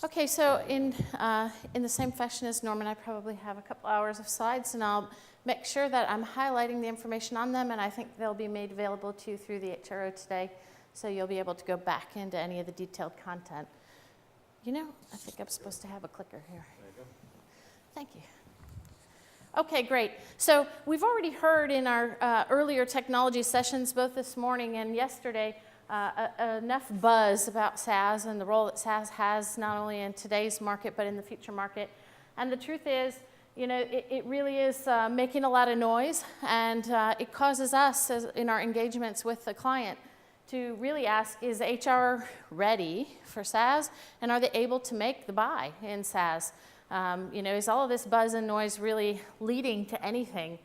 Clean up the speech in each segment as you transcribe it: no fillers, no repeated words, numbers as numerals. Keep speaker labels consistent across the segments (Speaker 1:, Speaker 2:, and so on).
Speaker 1: Okay, so in the same fashion as Norman, I probably have a couple hours of slides, and I'll make sure that I'm highlighting the information on them, and I think they'll be made available to you through the HRO Today, so you'll be able to go back into any of the detailed content. You know, I think I'm supposed to have a clicker here.
Speaker 2: There you go.
Speaker 1: Thank you. Okay, great. So we've already heard in our earlier technology sessions, both this morning and yesterday, enough buzz about SaaS and the role that SaaS has not only in today's market but in the future market. And the truth is, you know, it really is making a lot of noise, and it causes us in our engagements with the client to really ask, is HR ready for SaaS, and are they able to make the buy in SaaS? You know, is all of this buzz and noise really leading to anything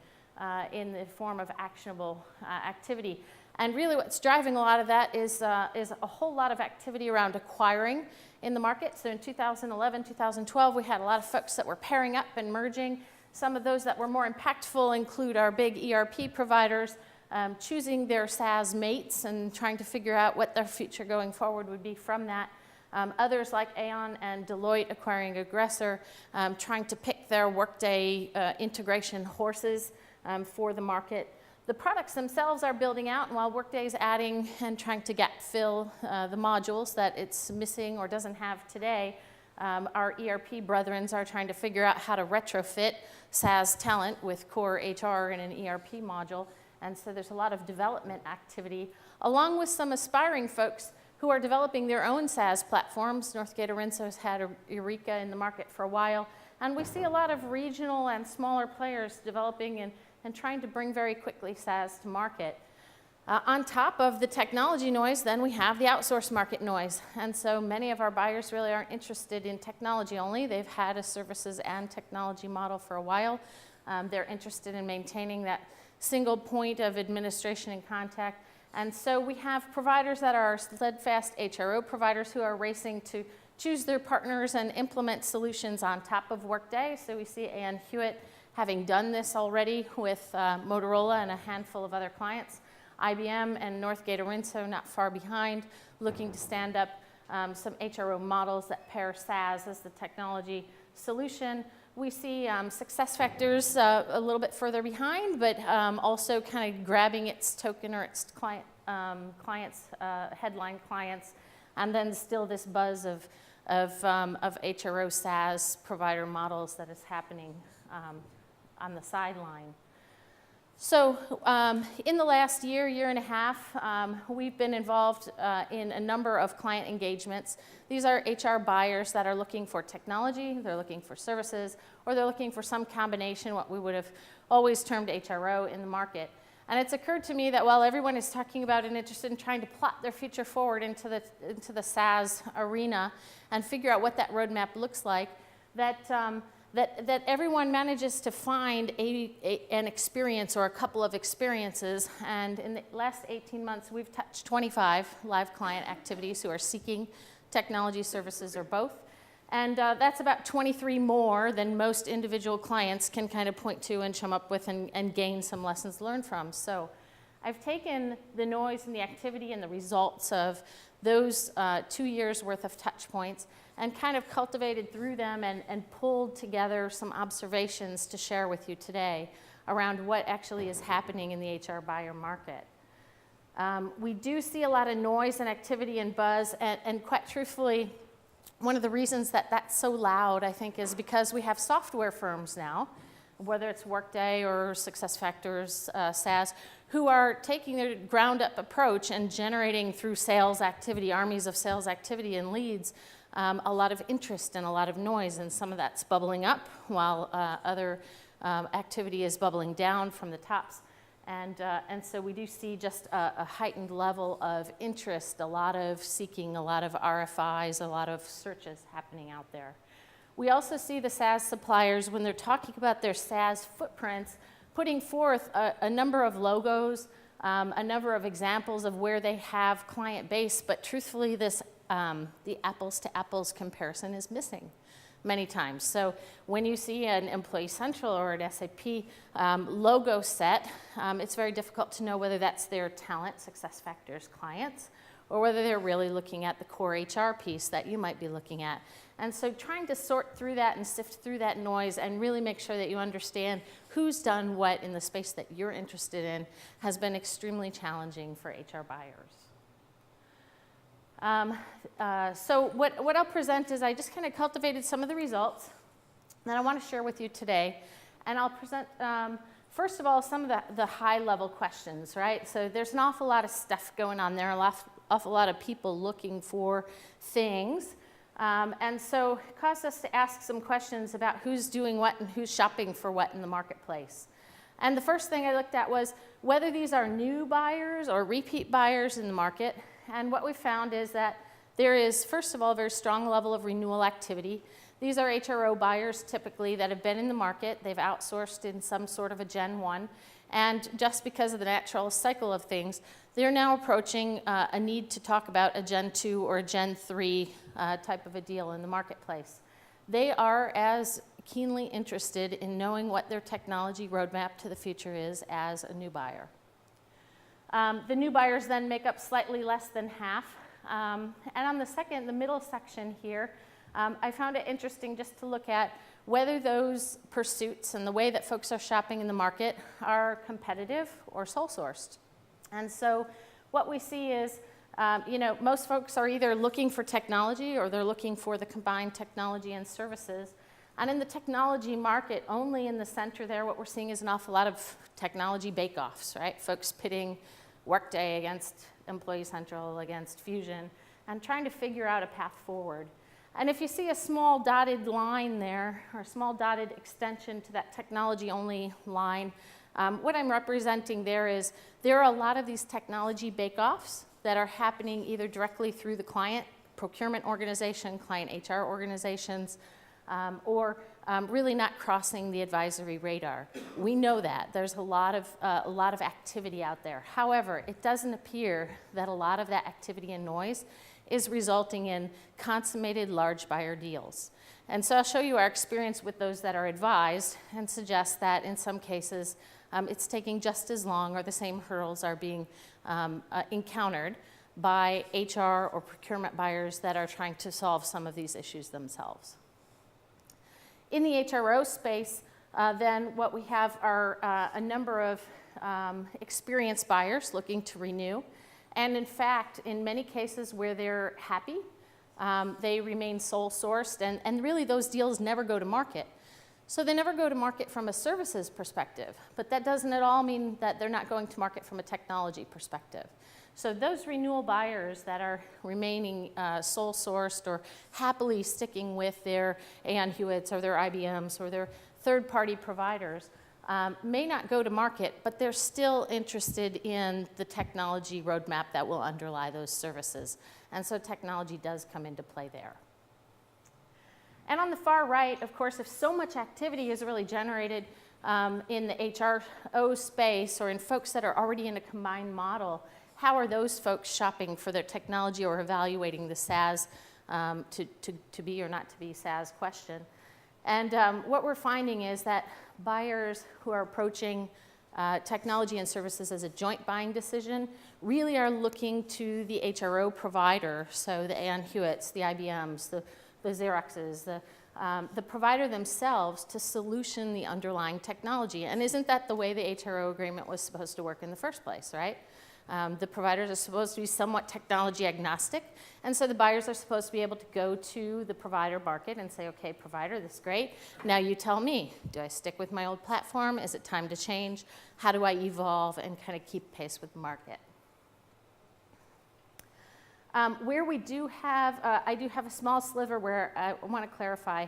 Speaker 1: in the form of actionable activity? And really what's driving a lot of that is a whole lot of activity around acquiring in the market. So in 2011, 2012, we had a lot of folks that were pairing up and merging. Some of those that were more impactful include our big ERP providers choosing their SaaS mates and trying to figure out what their future going forward would be from that. Others like Aon and Deloitte acquiring Aggressor, trying to pick their Workday integration horses for the market. The products themselves are building out, and while Workday is adding and trying to gap fill the modules that it's missing or doesn't have today, our ERP brethrens are trying to figure out how to retrofit SaaS talent with core HR and an ERP module. And so there's a lot of development activity, along with some aspiring folks who are developing their own SaaS platforms. Northgate Orenso has had Eureka in the market for a while, and we see a lot of regional and smaller players developing and trying to bring very quickly SaaS to market. On top of the technology noise, then we have the outsource market noise. And so many of our buyers really aren't interested in technology only. They've had a services and technology model for a while. They're interested in maintaining that single point of administration and contact. And so we have providers that are steadfast HRO providers who are racing to choose their partners and implement solutions on top of Workday. So we see Ann Hewitt having done this already with Motorola and a handful of other clients. IBM and Northgate Orenso not far behind, looking to stand up some HRO models that pair SaaS as the technology solution. We see SuccessFactors a little bit further behind, but also kind of grabbing its token or its clients, headline clients, and then still this buzz of HRO SaaS provider models that is happening on the sideline. So in the last year and a half, we've been involved in a number of client engagements. These are HR buyers that are looking for technology, they're looking for services, or they're looking for some combination, what we would have always termed HRO in the market. And it's occurred to me that while everyone is talking about and interested in trying to plot their future forward into the SaaS arena and figure out what that roadmap looks like, that everyone manages to find an experience or a couple of experiences. And in the last 18 months, we've touched 25 live client activities who are seeking technology services or both. And that's about 23 more than most individual clients can kind of point to and come up with and gain some lessons learned from. So I've taken the noise and the activity and the results of those 2 years worth of touch points and kind of cultivated through them and pulled together some observations to share with you today around what actually is happening in the HR buyer market. We do see a lot of noise and activity and buzz, and quite truthfully, one of the reasons that that's so loud, I think, is because we have software firms now, whether it's Workday or SuccessFactors, SaaS, who are taking their ground-up approach and generating through sales activity, armies of sales activity and leads, a lot of interest and a lot of noise, and some of that's bubbling up while other activity is bubbling down from the tops. And so we do see just a heightened level of interest, a lot of seeking, a lot of RFIs, a lot of searches happening out there. We also see the SaaS suppliers, when they're talking about their SaaS footprints, putting forth a number of logos, a number of examples of where they have client base, but truthfully, the apples to apples comparison is missing many times. So when you see an Employee Central or an SAP logo set, it's very difficult to know whether that's their talent SuccessFactors clients or whether they're really looking at the core HR piece that you might be looking at. And so trying to sort through that and sift through that noise and really make sure that you understand who's done what in the space that you're interested in has been extremely challenging for HR buyers. So what I'll present is I just kind of cultivated some of the results that I want to share with you today. And I'll present, first of all, some of the high-level questions, right? So there's an awful lot of stuff going on there, awful lot of people looking for things. And so it caused us to ask some questions about who's doing what and who's shopping for what in the marketplace. And the first thing I looked at was whether these are new buyers or repeat buyers in the market. And what we found is that there is, first of all, a very strong level of renewal activity. These are HRO buyers typically that have been in the market. They've outsourced in some sort of a Gen 1. And just because of the natural cycle of things, they're now approaching a need to talk about a Gen 2 or a Gen 3 type of a deal in the marketplace. They are as keenly interested in knowing what their technology roadmap to the future is as a new buyer. The new buyers then make up slightly less than half. And on the middle section here, I found it interesting just to look at whether those pursuits and the way that folks are shopping in the market are competitive or sole sourced. And so what we see is, most folks are either looking for technology or they're looking for the combined technology and services. And in the technology market, only in the center there, what we're seeing is an awful lot of technology bake-offs, right? Folks pitting Workday against Employee Central, against Fusion, and trying to figure out a path forward. And if you see a small dotted line there, or a small dotted extension to that technology-only line, what I'm representing there is there are a lot of these technology bake-offs that are happening either directly through the client procurement organization, client HR organizations, or really not crossing the advisory radar. We know that. There's a lot of activity out there. However, it doesn't appear that a lot of that activity and noise is resulting in consummated large buyer deals. And so I'll show you our experience with those that are advised and suggest that in some cases it's taking just as long or the same hurdles are being encountered by HR or procurement buyers that are trying to solve some of these issues themselves. In the HRO space, then what we have are a number of experienced buyers looking to renew. And in fact, in many cases where they're happy, they remain sole sourced, and really those deals never go to market. So they never go to market from a services perspective, but that doesn't at all mean that they're not going to market from a technology perspective. So those renewal buyers that are remaining sole sourced or happily sticking with their Aon Hewitts or their IBMs or their third-party providers may not go to market, but they're still interested in the technology roadmap that will underlie those services. And so technology does come into play there. And on the far right, of course, if so much activity is really generated in the HRO space or in folks that are already in a combined model, how are those folks shopping for their technology or evaluating the SaaS to be or not to be SaaS question? And what we're finding is that buyers who are approaching technology and services as a joint buying decision really are looking to the HRO provider, so the Aon Hewitts, the IBMs, the Xeroxes, the provider themselves to solution the underlying technology. And isn't that the way the HRO agreement was supposed to work in the first place, right? The providers are supposed to be somewhat technology agnostic, and so the buyers are supposed to be able to go to the provider market and say, okay, provider, this is great. Now you tell me, do I stick with my old platform? Is it time to change? How do I evolve and kind of keep pace with the market? Where we do have, I do have a small sliver where I want to clarify,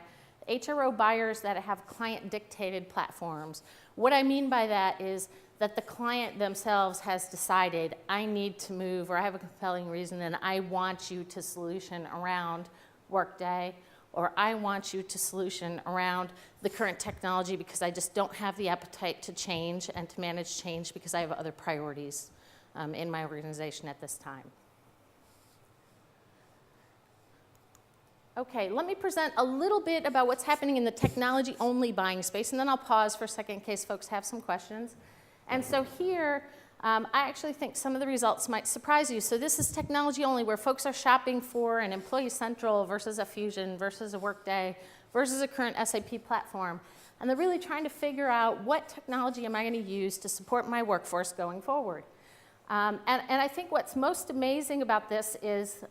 Speaker 1: HRO buyers that have client-dictated platforms. What I mean by that is that the client themselves has decided, I need to move, or I have a compelling reason, and I want you to solution around Workday, or I want you to solution around the current technology because I just don't have the appetite to change and to manage change because I have other priorities in my organization at this time. Okay, let me present a little bit about what's happening in the technology-only buying space, and then I'll pause for a second in case folks have some questions. And so here, I actually think some of the results might surprise you. So this is technology only, where folks are shopping for an Employee Central versus a Fusion versus a Workday versus a current SAP platform. And they're really trying to figure out, what technology am I going to use to support my workforce going forward? And I think what's most amazing about this is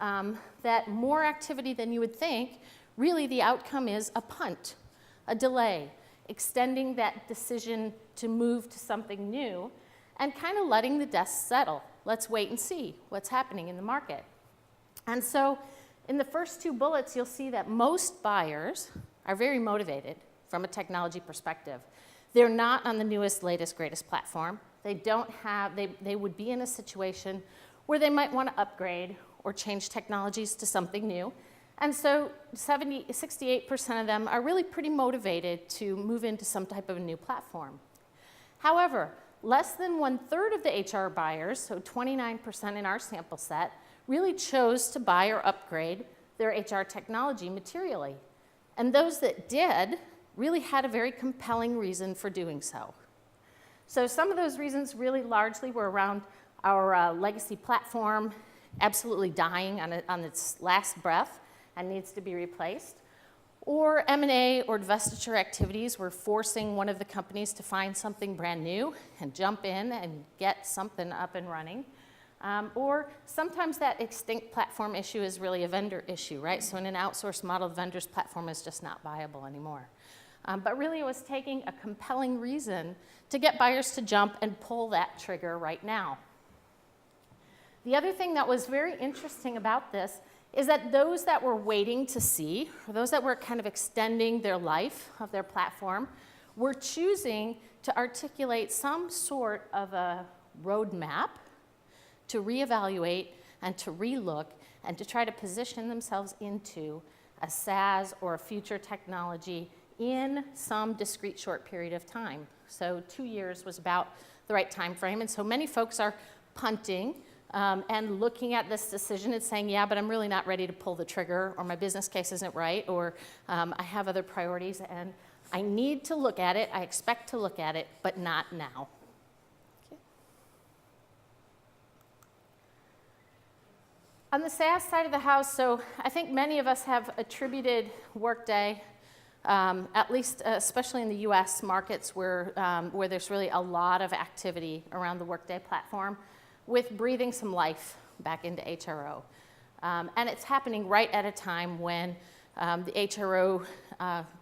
Speaker 1: that more activity than you would think, really the outcome is a punt, a delay, extending that decision to move to something new, and kind of letting the dust settle. Let's wait and see what's happening in the market. And so in the first two bullets, you'll see that most buyers are very motivated from a technology perspective. They're not on the newest, latest, greatest platform. They don't have, they would be in a situation where they might want to upgrade or change technologies to something new. And so 68% of them are really pretty motivated to move into some type of a new platform. However, less than 1/3 of the HR buyers, so 29% in our sample set, really chose to buy or upgrade their HR technology materially. And those that did really had a very compelling reason for doing so. So some of those reasons really largely were around our legacy platform absolutely dying on its last breath and needs to be replaced. Or M&A or divestiture activities were forcing one of the companies to find something brand new and jump in and get something up and running. Or sometimes that extinct platform issue is really a vendor issue, right? So in an outsourced model, the vendor's platform is just not viable anymore. But really it was taking a compelling reason to get buyers to jump and pull that trigger right now. The other thing that was very interesting about this is that those that were waiting to see, or those that were kind of extending their life of their platform, were choosing to articulate some sort of a roadmap to reevaluate and to relook and to try to position themselves into a SaaS or a future technology in some discrete short period of time. So 2 years was about the right time frame, and so many folks are punting and looking at this decision and saying, yeah, but I'm really not ready to pull the trigger, or my business case isn't right, or I have other priorities, and I need to look at it, I expect to look at it, but not now. Okay. On the SaaS side of the house, so I think many of us have attributed Workday, at least especially in the US markets where there's really a lot of activity around the Workday platform, with breathing some life back into HRO. And it's happening right at a time when the HRO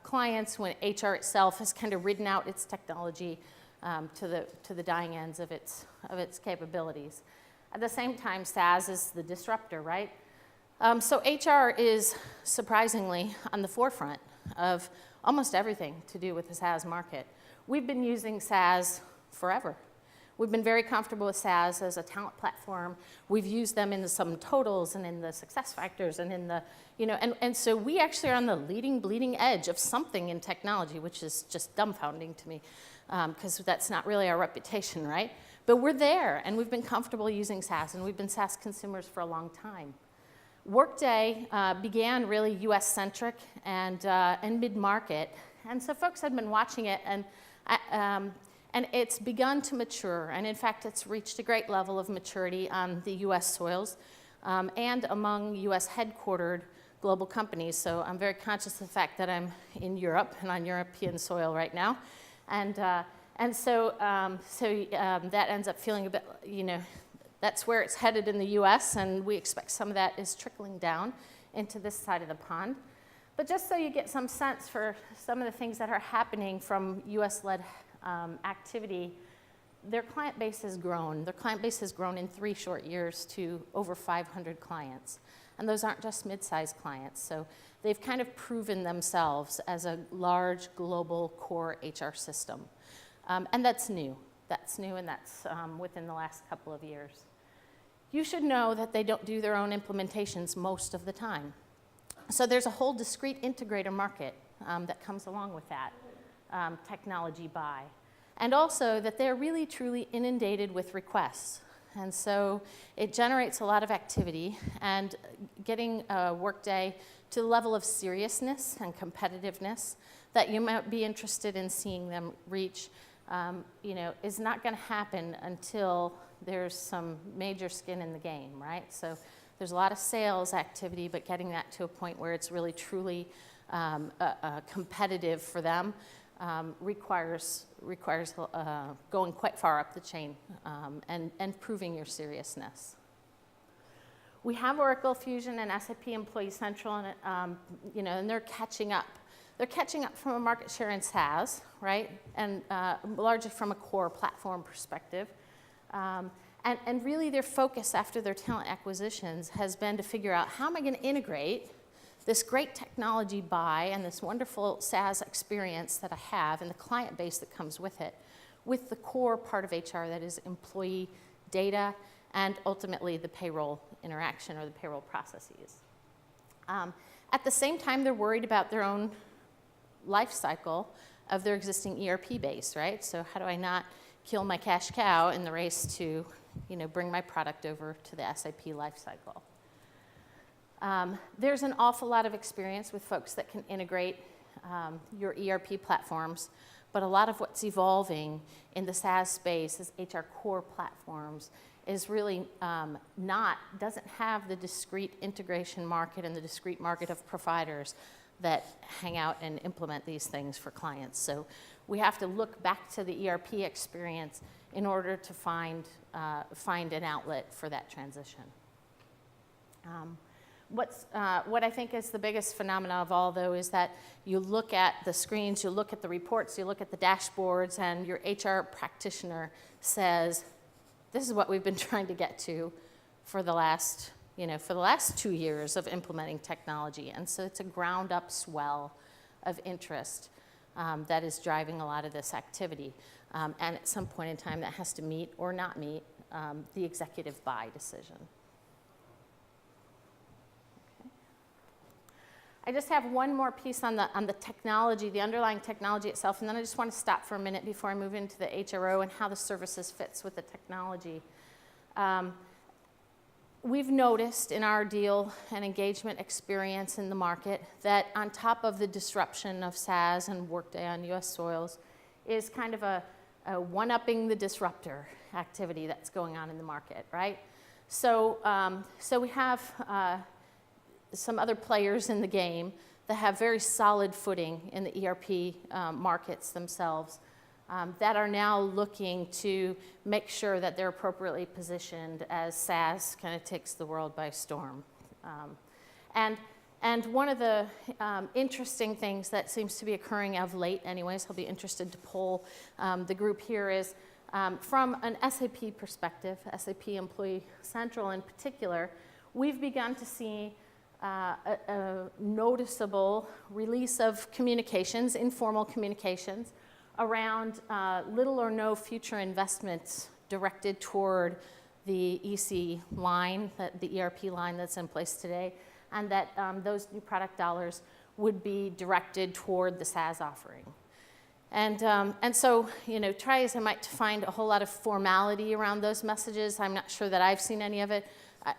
Speaker 1: clients, when HR itself has kind of ridden out its technology to the dying ends of its capabilities. At the same time, SaaS is the disruptor, right? So HR is surprisingly on the forefront of almost everything to do with the SaaS market. We've been using SaaS forever. We've been very comfortable with SaaS as a talent platform. We've used them in the sum totals and in the success factors and in the, and so we actually are on the bleeding edge of something in technology, which is just dumbfounding to me, because that's not really our reputation, right? But we're there, and we've been comfortable using SaaS, and we've been SaaS consumers for a long time. Workday began really US-centric and mid-market, and so folks had been watching it, and it's begun to mature, and in fact, it's reached a great level of maturity on the US soils and among US headquartered global companies. So I'm very conscious of the fact that I'm in Europe and on European soil right now. And so that ends up feeling a bit, that's where it's headed in the US, and we expect some of that is trickling down into this side of the pond. But just so you get some sense for some of the things that are happening from US-led activity, their client base has grown. Their client base has grown in 3 short years to over 500 clients. And those aren't just mid-sized clients. So they've kind of proven themselves as a large global core HR system. And that's new. That's new, and that's within the last couple of years. You should know that they don't do their own implementations most of the time. So there's a whole discrete integrator market that comes along with that. Technology buy. And also that they're really truly inundated with requests. And so it generates a lot of activity, and getting Workday to the level of seriousness and competitiveness that you might be interested in seeing them reach, is not going to happen until there's some major skin in the game, right? So there's a lot of sales activity, but getting that to a point where it's really truly competitive for them requires going quite far up the chain and proving your seriousness. We have Oracle Fusion and SAP Employee Central, and and they're catching up. They're catching up from a market share in SaaS, right, and largely from a core platform perspective. And really their focus after their talent acquisitions has been to figure out, how am I going to integrate this great technology buy and this wonderful SaaS experience that I have and the client base that comes with it, with the core part of HR that is employee data and ultimately the payroll interaction or the payroll processes. At the same time, they're worried about their own life cycle of their existing ERP base, right? So how do I not kill my cash cow in the race to bring my product over to the SAP life cycle? There's an awful lot of experience with folks that can integrate your ERP platforms, but a lot of what's evolving in the SaaS space as HR core platforms is really doesn't have the discrete integration market and the discrete market of providers that hang out and implement these things for clients. So we have to look back to the ERP experience in order to find an outlet for that transition. What I think is the biggest phenomena of all, though, is that you look at the screens, you look at the reports, you look at the dashboards, and your HR practitioner says, this is what we've been trying to get to for the last 2 years of implementing technology. And so it's a ground-up swell of interest that is driving a lot of this activity. And at some point in time, that has to meet or not meet the executive buy decision. I just have one more piece on the technology, the underlying technology itself, and then I just want to stop for a minute before I move into the HRO and how the services fits with the technology. We've noticed in our deal and engagement experience in the market that on top of the disruption of SaaS and Workday on US soils is kind of a one-upping the disruptor activity that's going on in the market, right? So we have some other players in the game that have very solid footing in the ERP markets themselves that are now looking to make sure that they're appropriately positioned as SaaS kind of takes the world by storm. And one of the interesting things that seems to be occurring of late anyways, I'll be interested to poll the group here, is from an SAP perspective, SAP Employee Central in particular, we've begun to see a noticeable release of communications, informal communications, around little or no future investments directed toward the EC line, the ERP line that's in place today, and that those new product dollars would be directed toward the SaaS offering. And so, try as I might to find a whole lot of formality around those messages. I'm not sure that I've seen any of it.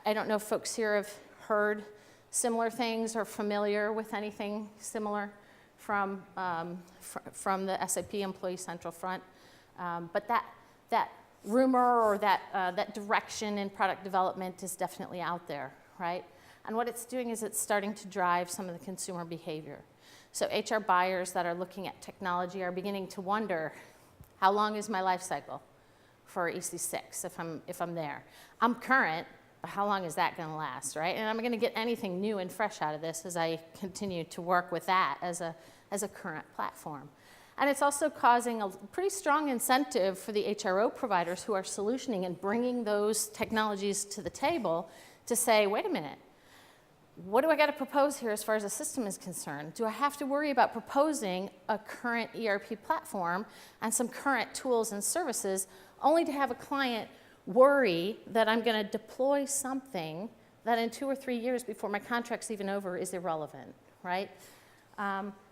Speaker 1: I don't know if folks here have heard similar things or familiar with anything similar from the SAP Employee Central front. But that rumor or that direction in product development is definitely out there, right? And what it's doing is it's starting to drive some of the consumer behavior. So HR buyers that are looking at technology are beginning to wonder, how long is my life cycle for EC6 if I'm there? I'm current, but how long is that going to last, right? And I'm going to get anything new and fresh out of this as I continue to work with that as a current platform. And it's also causing a pretty strong incentive for the HRO providers who are solutioning and bringing those technologies to the table to say, wait a minute, what do I got to propose here as far as a system is concerned? Do I have to worry about proposing a current ERP platform and some current tools and services only to have a client worry that I'm going to deploy something that in 2 or 3 years before my contract's even over is irrelevant, right?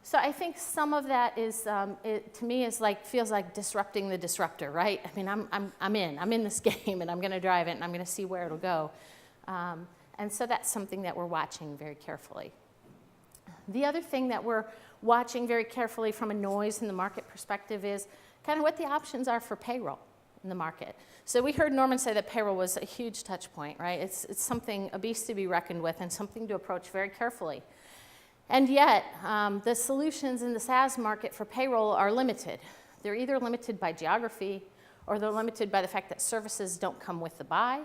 Speaker 1: So I think some of that is, to me, feels like disrupting the disruptor, right? I mean, I'm in this game, and I'm going to drive it, and I'm going to see where it'll go. And so that's something that we're watching very carefully. The other thing that we're watching very carefully from a noise in the market perspective is kind of what the options are for payroll, in the market. So we heard Norman say that payroll was a huge touch point, right? It's something, a beast to be reckoned with and something to approach very carefully. And yet, the solutions in the SaaS market for payroll are limited. They're either limited by geography, or they're limited by the fact that services don't come with the buy,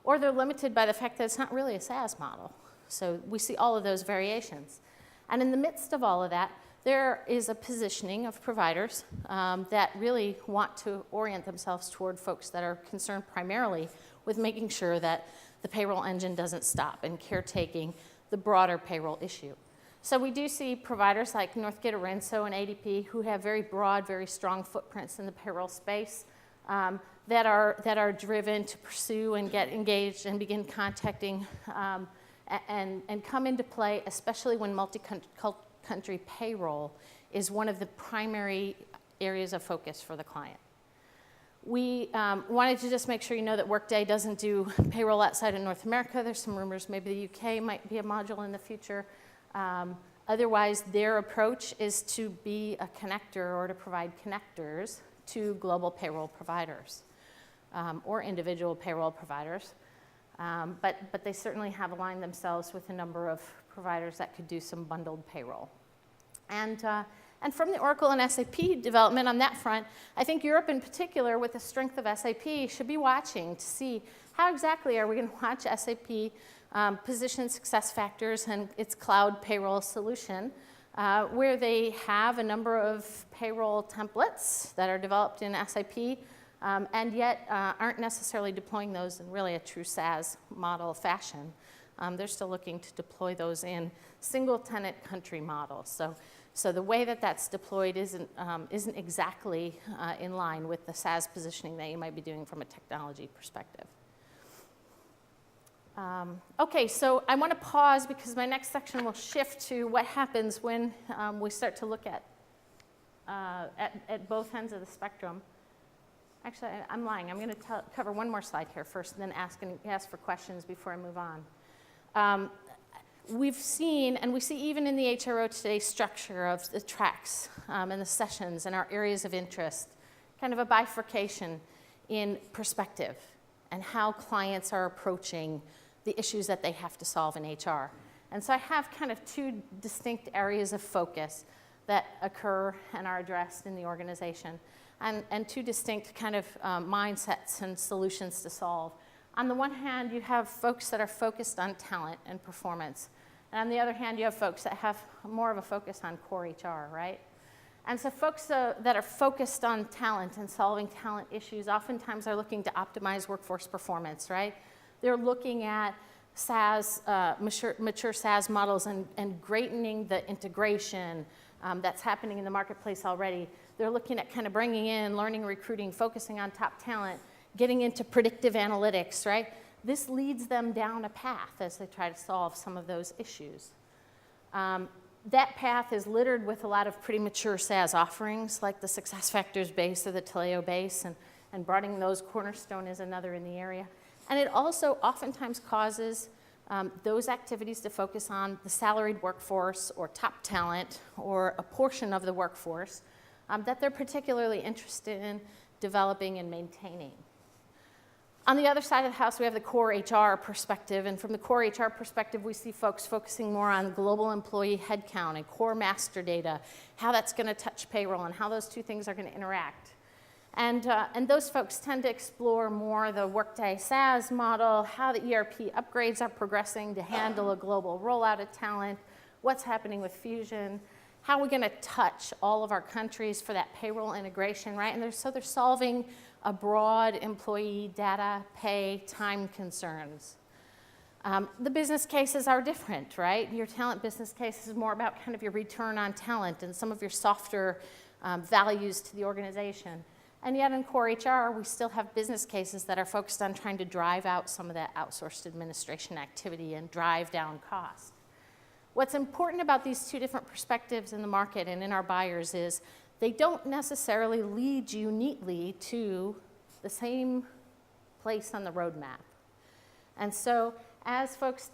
Speaker 1: or they're limited by the fact that it's not really a SaaS model. So we see all of those variations. And in the midst of all of that, there is a positioning of providers that really want to orient themselves toward folks that are concerned primarily with making sure that the payroll engine doesn't stop and caretaking the broader payroll issue. So we do see providers like Northgate Orenso and ADP who have very broad, very strong footprints in the payroll space that are driven to pursue and get engaged and begin contacting and come into play, especially when multi-country payroll is one of the primary areas of focus for the client. We wanted to just make sure you know that Workday doesn't do payroll outside of North America. There's some rumors maybe the UK might be a module in the future. Otherwise, their approach is to be a connector or to provide connectors to global payroll providers or individual payroll providers. But they certainly have aligned themselves with a number of providers that could do some bundled payroll. And from the Oracle and SAP development on that front, I think Europe in particular, with the strength of SAP, should be watching to see how exactly are we going to watch SAP position SuccessFactors and its cloud payroll solution, where they have a number of payroll templates that are developed in SAP, and yet aren't necessarily deploying those in really a true SaaS model fashion. They're still looking to deploy those in single-tenant country models. So the way that that's deployed isn't exactly in line with the SaaS positioning that you might be doing from a technology perspective. Okay, so I want to pause because my next section will shift to what happens when we start to look at both ends of the spectrum. Actually, I'm lying. I'm going to cover one more slide here first and then ask for questions before I move on. We've seen, and we see even in the HRO Today structure of the tracks and the sessions and our areas of interest, kind of a bifurcation in perspective and how clients are approaching the issues that they have to solve in HR. And so I have kind of two distinct areas of focus that occur and are addressed in the organization, and two distinct kind of mindsets and solutions to solve. On the one hand, you have folks that are focused on talent and performance. And on the other hand, you have folks that have more of a focus on core HR, right? And so folks that are focused on talent and solving talent issues oftentimes are looking to optimize workforce performance, right? They're looking at SaaS, mature SaaS models and greatening the integration that's happening in the marketplace already. They're looking at kind of bringing in learning, recruiting, focusing on top talent, getting into predictive analytics, right? This leads them down a path as they try to solve some of those issues. That path is littered with a lot of pretty mature SaaS offerings like the SuccessFactors base or the Taleo base, and broadening those cornerstone is another in the area. And it also oftentimes causes those activities to focus on the salaried workforce or top talent or a portion of the workforce that they're particularly interested in developing and maintaining. On the other side of the house, we have the core HR perspective, and from the core HR perspective, we see folks focusing more on global employee headcount and core master data, how that's going to touch payroll, and how those two things are going to interact. And those folks tend to explore more the Workday SaaS model, how the ERP upgrades are progressing to handle a global rollout of talent, what's happening with Fusion, how we're going to touch all of our countries for that payroll integration, right? And so they're solving a broad employee data, pay, time concerns. The business cases are different, right? Your talent business case is more about kind of your return on talent and some of your softer values to the organization. And yet in core HR, we still have business cases that are focused on trying to drive out some of that outsourced administration activity and drive down cost. What's important about these two different perspectives in the market and in our buyers is they don't necessarily lead you neatly to the same place on the roadmap. And so as folks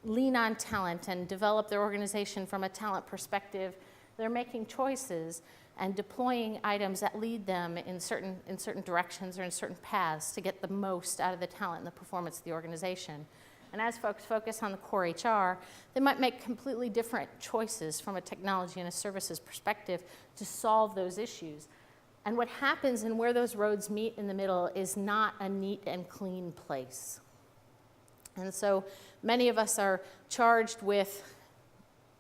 Speaker 1: lean on talent and develop their organization from a talent perspective they're making choices and deploying items that lead them in certain directions or in certain paths to get the most out of the talent and the performance of the organization. And as folks focus on the core HR, they might make completely different choices from a technology and a services perspective to solve those issues. And what happens and where those roads meet in the middle is not a neat and clean place. And so many of us are charged with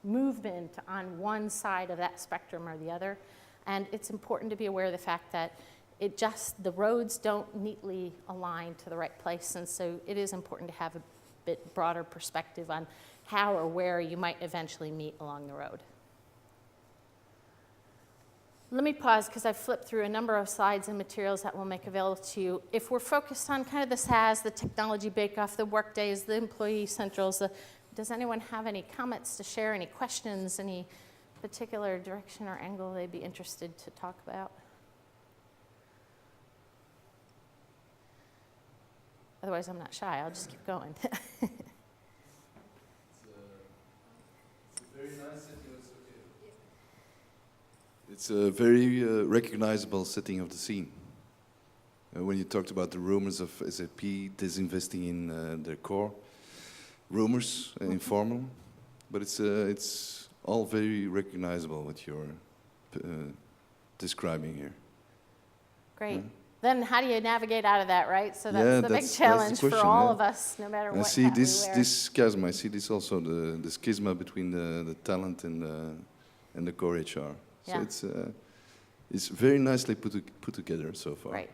Speaker 1: movement on one side of that spectrum or the other. And it's important to be aware of the fact that the roads don't neatly align to the right place. And so it is important to have a bit broader perspective on how or where you might eventually meet along the road. Let me pause because I've flipped through a number of slides and materials that we'll make available to you. If we're focused on kind of the SaaS, the technology bake-off, the workdays, the employee centrals, does anyone have any comments to share, any questions, any particular direction or angle they'd be interested to talk about? Otherwise, I'm not shy. I'll just keep going.
Speaker 2: It's a very nice setting. It's a very recognizable setting of the scene. When you talked about the rumors of SAP disinvesting in their core, rumors, informal, but it's all very recognizable what you're describing here.
Speaker 1: Great.
Speaker 2: Yeah.
Speaker 1: Then how do you navigate out of that, right? So that's the big challenge for all of us, no matter what hat we wear.
Speaker 2: I see this chasm. I see this also the schisma between the talent and the core HR.
Speaker 1: Yeah.
Speaker 2: So it's very nicely put together so far.
Speaker 1: Right.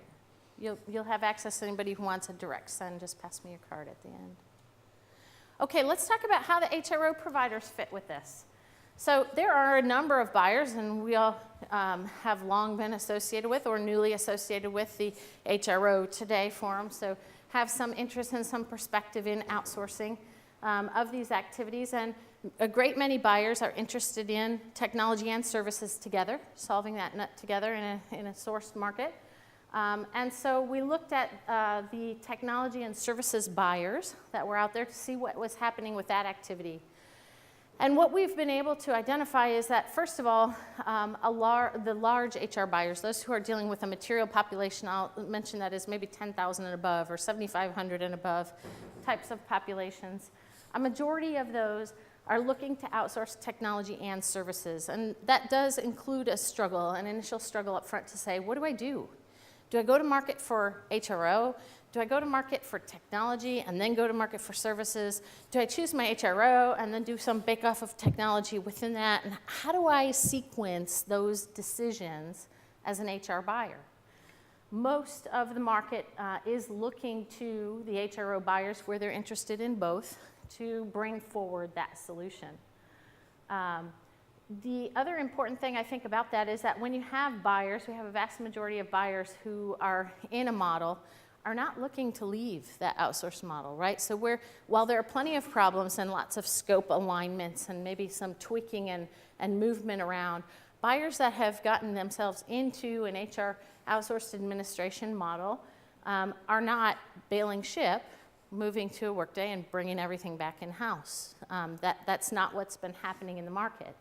Speaker 1: You'll have access to anybody who wants a direct send. Just pass me your card at the end. Okay, let's talk about how the HRO providers fit with this. So there are a number of buyers, and we all have long been associated with or newly associated with the HRO Today Forum, so have some interest and some perspective in outsourcing of these activities. And a great many buyers are interested in technology and services together, solving that nut together in a sourced market. And so we looked at the technology and services buyers that were out there to see what was happening with that activity. And what we've been able to identify is that, first of all, the large HR buyers, those who are dealing with a material population, I'll mention that as maybe 10,000 and above or 7,500 and above types of populations, a majority of those are looking to outsource technology and services. And that does include a struggle, an initial struggle up front to say, what do I do? Do I go to market for HRO? Do I go to market for technology and then go to market for services? Do I choose my HRO and then do some bake-off of technology within that? And how do I sequence those decisions as an HR buyer? Most of the market is looking to the HRO buyers where they're interested in both to bring forward that solution. The other important thing I think about that is that when you have buyers, we have a vast majority of buyers who are in a model, are not looking to leave that outsourced model, right? So while there are plenty of problems and lots of scope alignments and maybe some tweaking and movement around, buyers that have gotten themselves into an HR outsourced administration model are not bailing ship, moving to a Workday and bringing everything back in-house. That's not what's been happening in the market.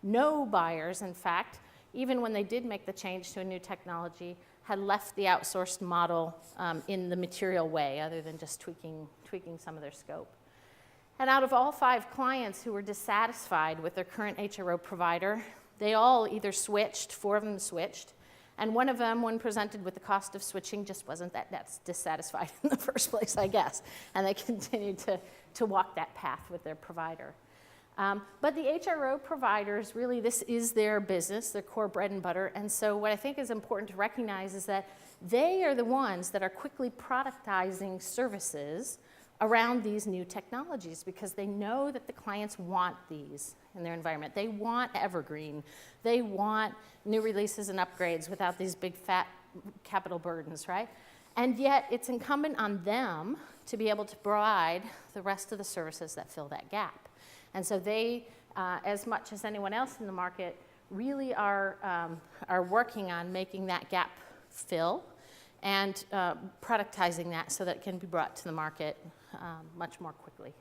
Speaker 1: No buyers, in fact, even when they did make the change to a new technology, had left the outsourced model in the material way, other than just tweaking some of their scope. And out of all 5 clients who were dissatisfied with their current HRO provider, they all either switched, 4 of them switched, and one of them, when presented with the cost of switching, just wasn't that dissatisfied in the first place, I guess, and they continued to walk that path with their provider. But the HRO providers, really, this is their business, their core bread and butter. And so what I think is important to recognize is that they are the ones that are quickly productizing services around these new technologies because they know that the clients want these in their environment. They want evergreen. They want new releases and upgrades without these big fat capital burdens, right? And yet it's incumbent on them to be able to provide the rest of the services that fill that gap. And so they, as much as anyone else in the market, really are working on making that gap fill and productizing that so that it can be brought to the market much more quickly.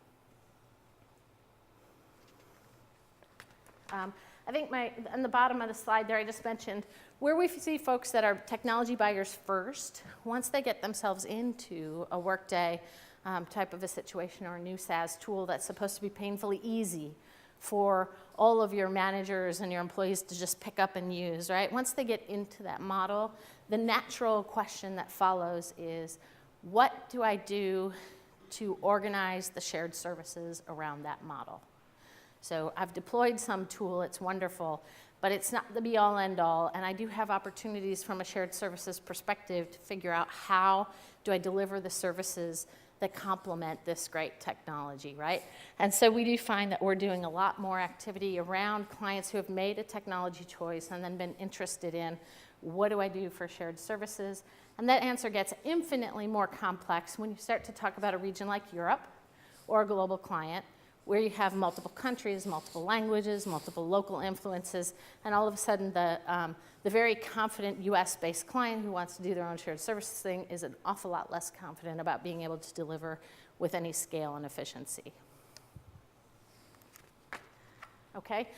Speaker 1: I think on the bottom of the slide there, I just mentioned where we see folks that are technology buyers first, once they get themselves into a Workday type of a situation or a new SaaS tool that's supposed to be painfully easy for all of your managers and your employees to just pick up and use, right? Once they get into that model, the natural question that follows is, what do I do to organize the shared services around that model? So I've deployed some tool, it's wonderful, but it's not the be-all, end-all, and I do have opportunities from a shared services perspective to figure out how do I deliver the services that complement this great technology, right? And so we do find that we're doing a lot more activity around clients who have made a technology choice and then been interested in, what do I do for shared services? And that answer gets infinitely more complex when you start to talk about a region like Europe or a global client, where you have multiple countries, multiple languages, multiple local influences, and all of a sudden the very confident US-based client who wants to do their own shared services thing is an awful lot less confident about being able to deliver with any scale and efficiency. Okay,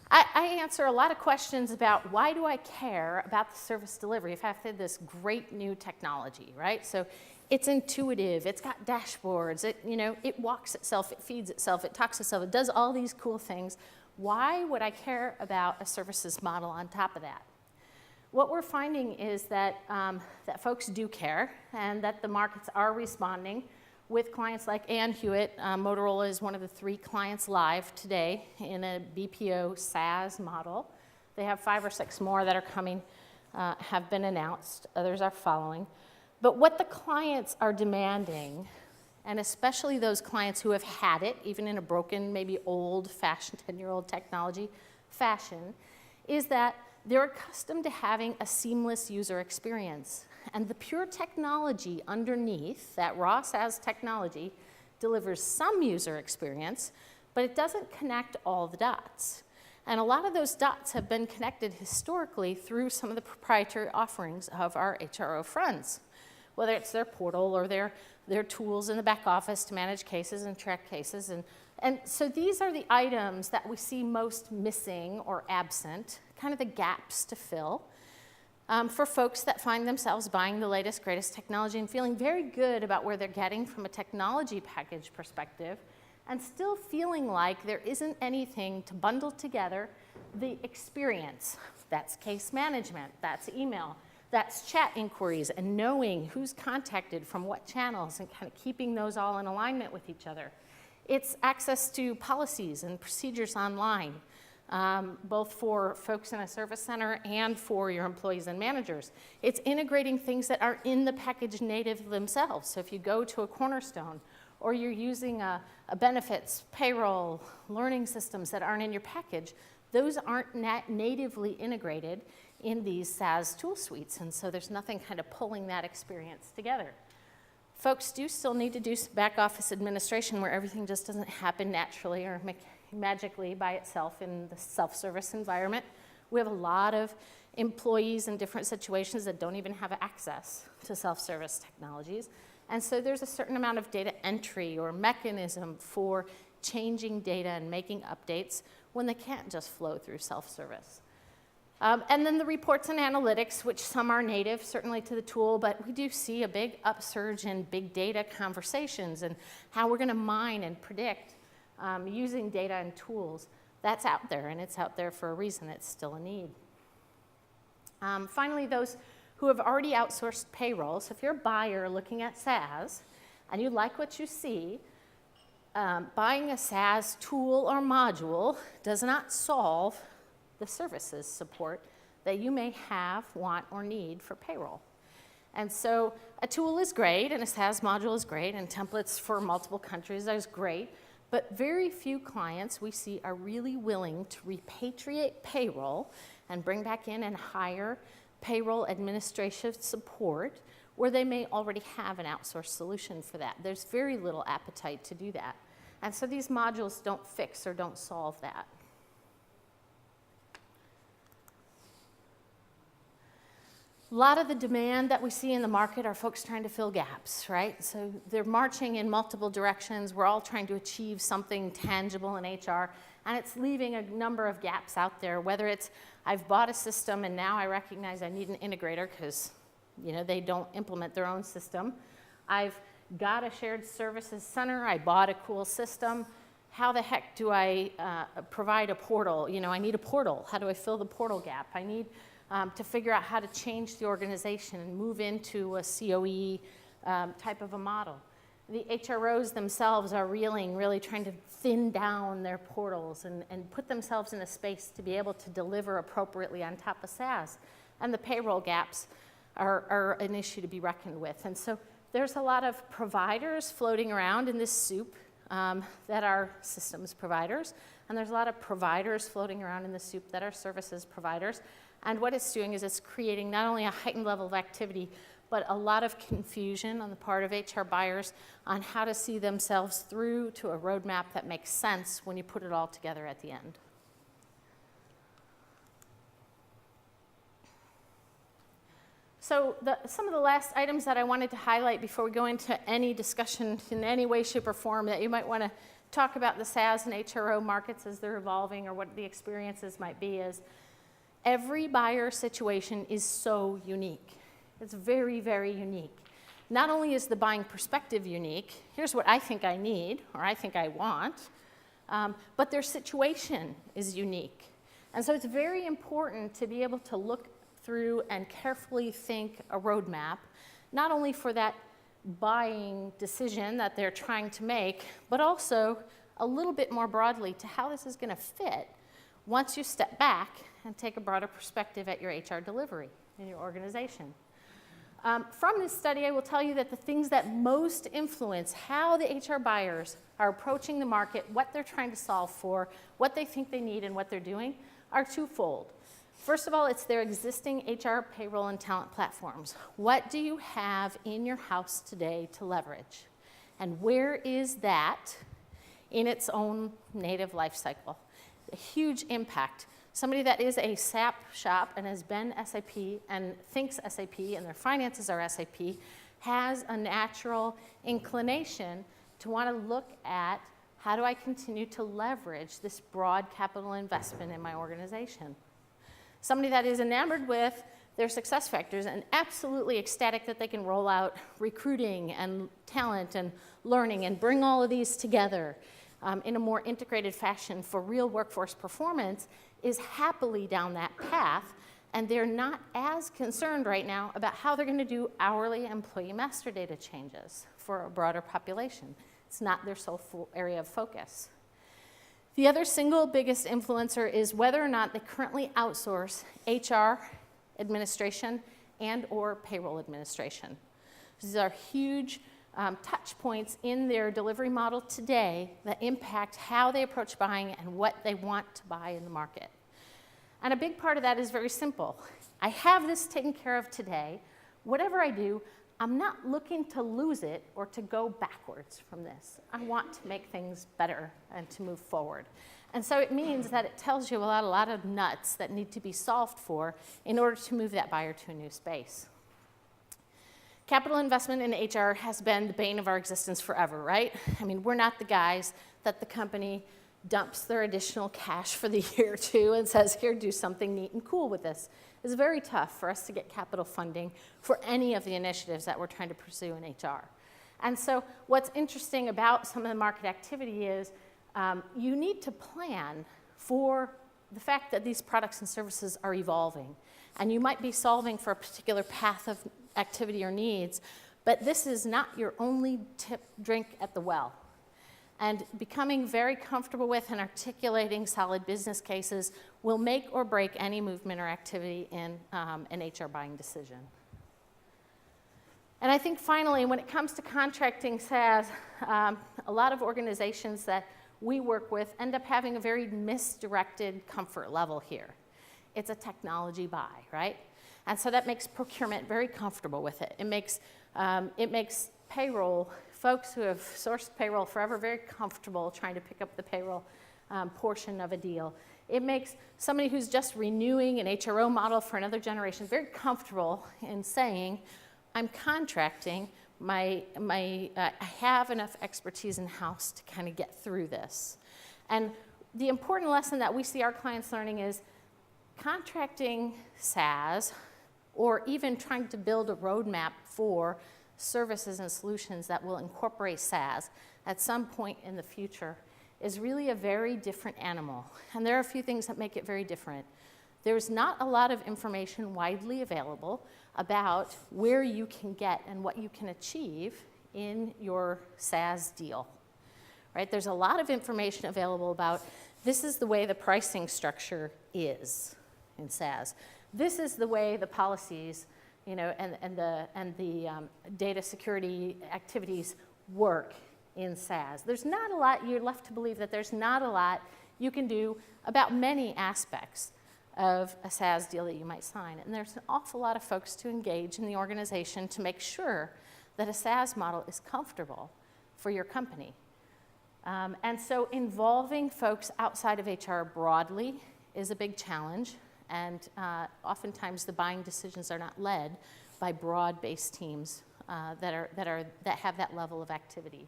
Speaker 1: I answer a lot of questions about why do I care about the service delivery if I have this great new technology, right? So it's intuitive, it's got dashboards, it walks itself, it feeds itself, it talks to itself, it does all these cool things. Why would I care about a services model on top of that? What we're finding is that, that folks do care and that the markets are responding with clients like Ann Hewitt. Motorola is one of the 3 clients live today in a BPO SaaS model. They have 5 or 6 more that are coming, have been announced. Others are following. But what the clients are demanding, and especially those clients who have had it, even in a broken, maybe old-fashioned 10-year-old technology fashion, is that they're accustomed to having a seamless user experience. And the pure technology underneath, that raw SaaS technology, delivers some user experience, but it doesn't connect all the dots. And a lot of those dots have been connected historically through some of the proprietary offerings of our HRO friends, whether it's their portal or their tools in the back office to manage cases and track cases. And so these are the items that we see most missing or absent, kind of the gaps to fill for folks that find themselves buying the latest, greatest technology and feeling very good about where they're getting from a technology package perspective, and still feeling like there isn't anything to bundle together the experience. That's case management, that's email, that's chat inquiries, and knowing who's contacted from what channels and kind of keeping those all in alignment with each other. It's access to policies and procedures online, both for folks in a service center and for your employees and managers. It's integrating things that are in the package native themselves. So if you go to a Cornerstone, or you're using a benefits, payroll, learning systems that aren't in your package, those aren't natively integrated in these SaaS tool suites, and so there's nothing kind of pulling that experience together. Folks do still need to do some back office administration where everything just doesn't happen naturally or magically by itself in the self-service environment. We have a lot of employees in different situations that don't even have access to self-service technologies. And so there's a certain amount of data entry or mechanism for changing data and making updates when they can't just flow through self-service. And then the reports and analytics, which some are native, certainly to the tool, but we do see a big upsurge in big data conversations and how we're going to mine and predict using data and tools. That's out there, and it's out there for a reason. It's still a need. Finally, those who have already outsourced payroll. So if you're a buyer looking at SaaS and you like what you see, buying a SaaS tool or module does not solve the services support that you may have, want, or need for payroll. And so a tool is great, and a SaaS module is great, and templates for multiple countries is great, but very few clients we see are really willing to repatriate payroll and bring back in and hire payroll administrative support where they may already have an outsourced solution for that. There's very little appetite to do that. And so these modules don't fix or don't solve that. A lot of the demand that we see in the market are folks trying to fill gaps, right? So they're marching in multiple directions. We're all trying to achieve something tangible in HR, And it's leaving a number of gaps out there, whether it's I've bought a system and now I recognize I need an integrator because they don't implement their own system. I've got a shared services center. I bought a cool system. How the heck do I provide a portal? I need a portal. How do I fill the portal gap? I need to figure out how to change the organization and move into a COE type of a model. The HROs themselves are really trying to thin down their portals and put themselves in a space to be able to deliver appropriately on top of SaaS. And the payroll gaps are an issue to be reckoned with. And so there's a lot of providers floating around in this soup that are systems providers. And there's a lot of providers floating around in the soup that are services providers. And what it's doing is it's creating not only a heightened level of activity, but a lot of confusion on the part of HR buyers on how to see themselves through to a roadmap that makes sense when you put it all together at the end. So some of the last items that I wanted to highlight before we go into any discussion in any way, shape, or form that you might want to talk about the SaaS and HRO markets as they're evolving or what the experiences might be is every buyer situation is so unique. It's very, very unique. Not only is the buying perspective unique, here's what I think I need or I think I want, but their situation is unique. And so it's very important to be able to look through and carefully think a roadmap, not only for that buying decision that they're trying to make, but also a little bit more broadly to how this is going to fit once you step back and take a broader perspective at your HR delivery in your organization. From this study, I will tell you that the things that most influence how the HR buyers are approaching the market, what they're trying to solve for, what they think they need, and what they're doing are twofold. First of all, it's their existing HR, payroll, and talent platforms. What do you have in your house today to leverage? And where is that in its own native life cycle? A huge impact. Somebody that is a SAP shop and has been SAP and thinks SAP and their finances are SAP has a natural inclination to want to look at how do I continue to leverage this broad capital investment in my organization. Somebody that is enamored with their success factors and absolutely ecstatic that they can roll out recruiting and talent and learning and bring all of these together in a more integrated fashion for real workforce performance is happily down that path, and they're not as concerned right now about how they're going to do hourly employee master data changes for a broader population. It's not their sole area of focus. The other single biggest influencer is whether or not they currently outsource HR administration and or payroll administration. These are huge touch points in their delivery model today that impact how they approach buying and what they want to buy in the market. And a big part of that is very simple. I have this taken care of today. Whatever I do, I'm not looking to lose it or to go backwards from this. I want to make things better and to move forward. And so it means that it tells you a lot of nuts that need to be solved for in order to move that buyer to a new space. Capital investment in HR has been the bane of our existence forever, right? I mean, we're not the guys that the company dumps their additional cash for the year to and says, here, do something neat and cool with this. It's very tough for us to get capital funding for any of the initiatives that we're trying to pursue in HR. And so what's interesting about some of the market activity is you need to plan for the fact that these products and services are evolving. And you might be solving for a particular path of activity or needs, but this is not your only drink at the well. And becoming very comfortable with and articulating solid business cases will make or break any movement or activity in an HR buying decision. And I think finally, when it comes to contracting SaaS, a lot of organizations that we work with end up having a very misdirected comfort level here. It's a technology buy, right? And so that makes procurement very comfortable with it. It makes payroll, folks who have sourced payroll forever, very comfortable trying to pick up the payroll portion of a deal. It makes somebody who's just renewing an HRO model for another generation very comfortable in saying, I'm contracting, I have enough expertise in-house to kind of get through this. And the important lesson that we see our clients learning is contracting SaaS, or even trying to build a roadmap for services and solutions that will incorporate SaaS at some point in the future, is really a very different animal. And there are a few things that make it very different. There's not a lot of information widely available about where you can get and what you can achieve in your SaaS deal, right? There's a lot of information available about this is the way the pricing structure is in SaaS. This is the way the policies, and the data security activities work in SaaS. There's not a lot, you're left to believe that there's not a lot you can do about many aspects of a SaaS deal that you might sign. And there's an awful lot of folks to engage in the organization to make sure that a SaaS model is comfortable for your company. And so involving folks outside of HR broadly is a big challenge. And oftentimes the buying decisions are not led by broad-based teams that have that level of activity.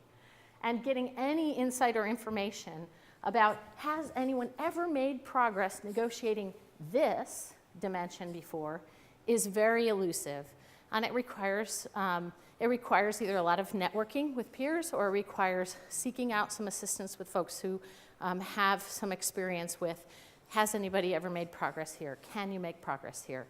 Speaker 1: And getting any insight or information about has anyone ever made progress negotiating this dimension before is very elusive. And it requires either a lot of networking with peers, or it requires seeking out some assistance with folks who have some experience with, has anybody ever made progress here? Can you make progress here?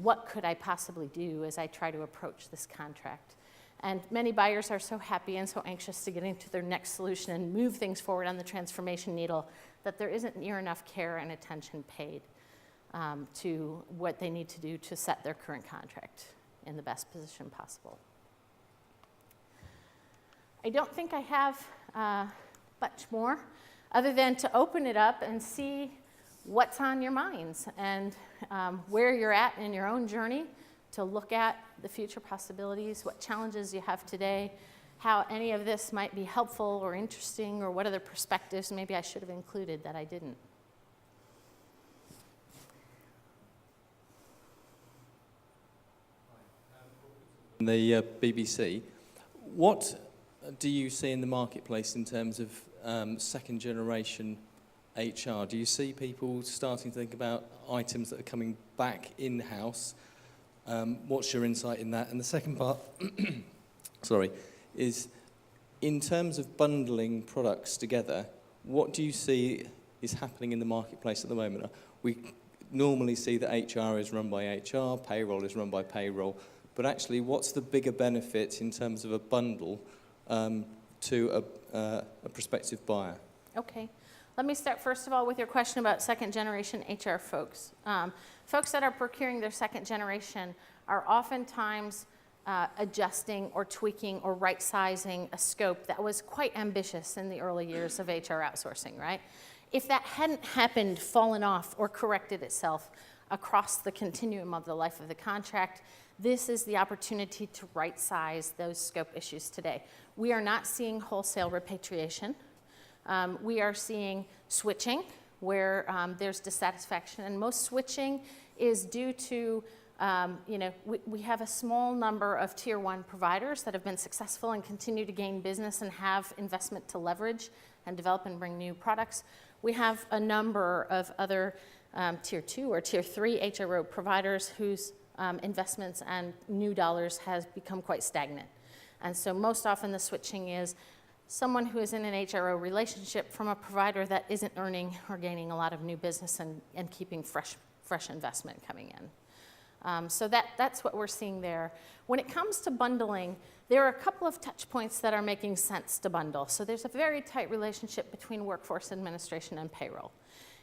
Speaker 1: What could I possibly do as I try to approach this contract? And many buyers are so happy and so anxious to get into their next solution and move things forward on the transformation needle that there isn't near enough care and attention paid to what they need to do to set their current contract in the best position possible. I don't think I have much more other than to open it up and see what's on your minds and where you're at in your own journey, to look at the future possibilities, what challenges you have today, how any of this might be helpful or interesting, or what other perspectives maybe I should have included that I didn't.
Speaker 3: The BBC, what do you see in the marketplace in terms of second generation HR? Do you see people starting to think about items that are coming back in-house? What's your insight in that? And the second part, is in terms of bundling products together, what do you see is happening in the marketplace at the moment? We normally see that HR is run by HR, payroll is run by payroll, but actually what's the bigger benefit in terms of a bundle to a prospective buyer?
Speaker 1: Okay. Let me start first of all with your question about second generation HR folks. Folks that are procuring their second generation are oftentimes adjusting or tweaking or right-sizing a scope that was quite ambitious in the early years of HR outsourcing, right? If that hadn't happened, fallen off, or corrected itself across the continuum of the life of the contract, this is the opportunity to right-size those scope issues today. We are not seeing wholesale repatriation. We are seeing switching where there's dissatisfaction, and most switching is due to, we have a small number of tier one providers that have been successful and continue to gain business and have investment to leverage and develop and bring new products. We have a number of other tier two or tier three HRO providers whose investments and new dollars has become quite stagnant. And so most often the switching is someone who is in an HRO relationship from a provider that isn't earning or gaining a lot of new business and keeping fresh investment coming in. So that's what we're seeing there. When it comes to bundling, there are a couple of touch points that are making sense to bundle. So there's a very tight relationship between workforce administration and payroll.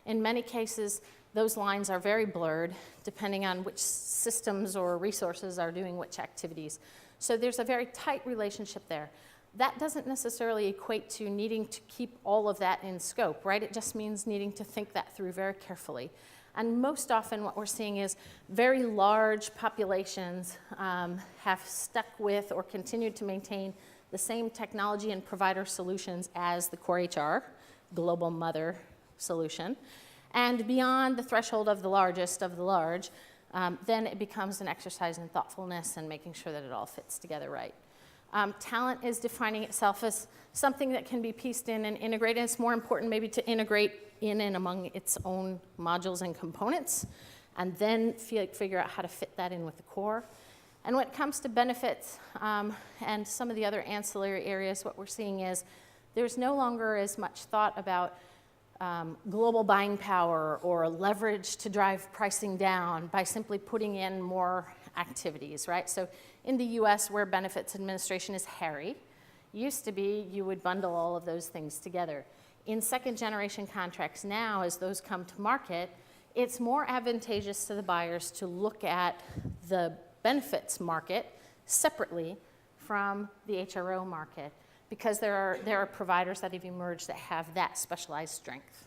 Speaker 1: In many cases, those lines are very blurred depending on which systems or resources are doing which activities. So there's a very tight relationship there. That doesn't necessarily equate to needing to keep all of that in scope, right? It just means needing to think that through very carefully. And most often what we're seeing is very large populations have stuck with or continued to maintain the same technology and provider solutions as the core HR, global mother solution. And beyond the threshold of the largest of the large, then it becomes an exercise in thoughtfulness and making sure that it all fits together right. Talent is defining itself as something that can be pieced in and integrated. It's more important maybe to integrate in and among its own modules and components, and then figure out how to fit that in with the core. And when it comes to benefits and some of the other ancillary areas, what we're seeing is there's no longer as much thought about global buying power or leverage to drive pricing down by simply putting in more activities, right? So in the US, where benefits administration is hairy, used to be you would bundle all of those things together. In second generation contracts now, as those come to market, it's more advantageous to the buyers to look at the benefits market separately from the HRO market, because there are providers that have emerged that have that specialized strength.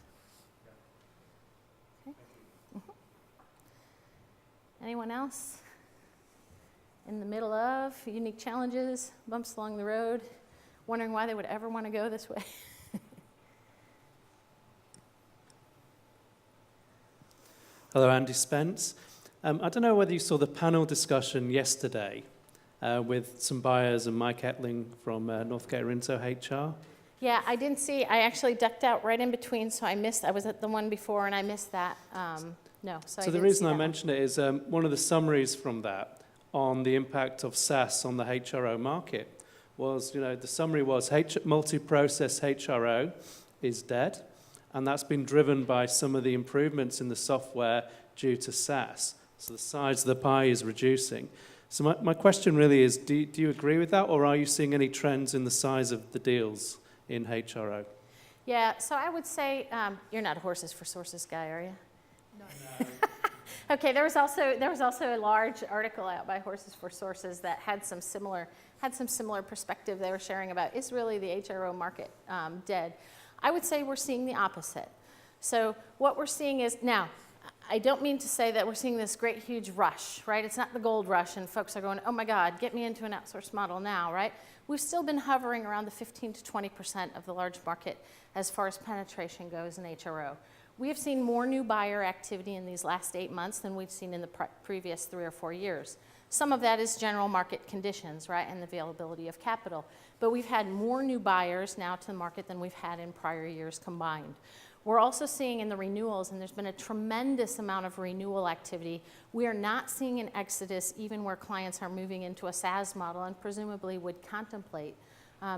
Speaker 1: Okay. Anyone else? In the middle of unique challenges, bumps along the road, wondering why they would ever want to go this way?
Speaker 4: Hello, Andy Spence. I don't know whether you saw the panel discussion yesterday with some buyers and Mike Etling from Northgate Rinto HR.
Speaker 1: Yeah, I didn't see. I actually ducked out right in between, so I missed. I was at the one before, and I missed that. So
Speaker 4: the reason I mentioned it is one of the summaries from that on the impact of SaaS on the HRO market was, the summary was multi-process HRO is dead, and that's been driven by some of the improvements in the software due to SaaS. So the size of the pie is reducing. So my question really is, do you agree with that, or are you seeing any trends in the size of the deals in HRO?
Speaker 1: Yeah, so I would say, you're not a Horses for Sources guy, are you? No. Okay, there was also a large article out by Horses for Sources that had some similar perspective they were sharing about, is really the HRO market dead? I would say we're seeing the opposite. So what we're seeing is, now, I don't mean to say that we're seeing this great huge rush, right? It's not the gold rush and folks are going, oh my God, get me into an outsourced model now, right? We've still been hovering around the 15 to 20% of the large market as far as penetration goes in HRO. We have seen more new buyer activity in these last 8 months than we've seen in the previous 3 or 4 years. Some of that is general market conditions, right, and the availability of capital. But we've had more new buyers now to the market than we've had in prior years combined. We're also seeing in the renewals, and there's been a tremendous amount of renewal activity, we are not seeing an exodus even where clients are moving into a SaaS model and presumably would contemplate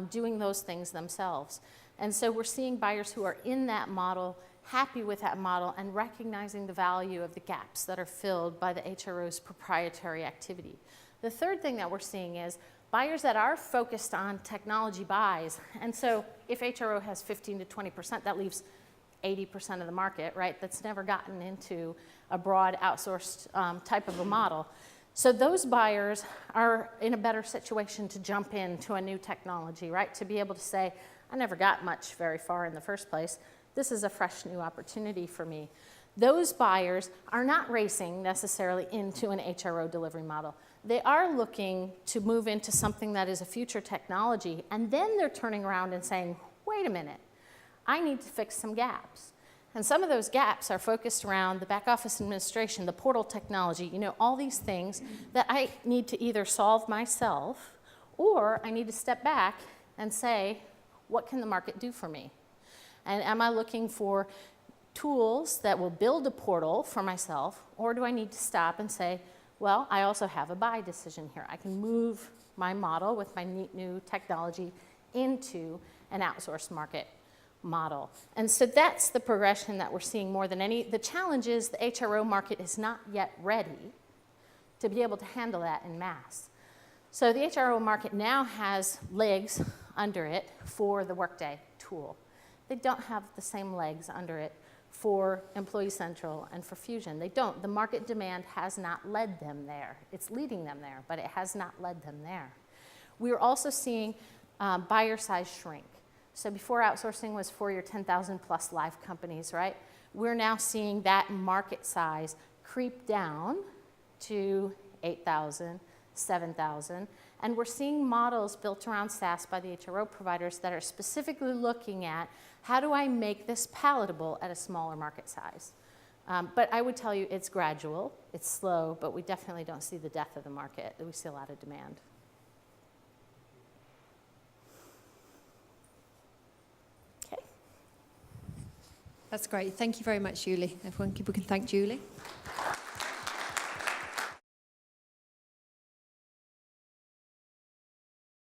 Speaker 1: doing those things themselves. And so we're seeing buyers who are in that model, happy with that model, and recognizing the value of the gaps that are filled by the HRO's proprietary activity. The third thing that we're seeing is buyers that are focused on technology buys. And so if HRO has 15 to 20%, that leaves 80% of the market, right? That's never gotten into a broad outsourced type of a model. So those buyers are in a better situation to jump into a new technology, right? To be able to say, I never got much very far in the first place. This is a fresh new opportunity for me. Those buyers are not racing necessarily into an HRO delivery model. They are looking to move into something that is a future technology, and then they're turning around and saying, wait a minute, I need to fix some gaps. And some of those gaps are focused around the back office administration, the portal technology, all these things that I need to either solve myself, or I need to step back and say, what can the market do for me? And am I looking for tools that will build a portal for myself, or do I need to stop and say, well, I also have a buy decision here. I can move my model with my neat new technology into an outsourced market model. And so that's the progression that we're seeing more than any. The challenge is the HRO market is not yet ready to be able to handle that en masse. So the HRO market now has legs under it for the Workday tool. They don't have the same legs under it for Employee Central and for Fusion. They don't. The market demand has not led them there. It's leading them there, but it has not led them there. We're also seeing buyer size shrink. So before outsourcing was for your 10,000 plus live companies, right? We're now seeing that market size creep down to 8,000, 7,000. And we're seeing models built around SaaS by the HRO providers that are specifically looking at how do I make this palatable at a smaller market size. But I would tell you it's gradual, it's slow, but we definitely don't see the death of the market. We see a lot of demand.
Speaker 5: That's great. Thank you very much, Julie. Everyone, we can thank Julie.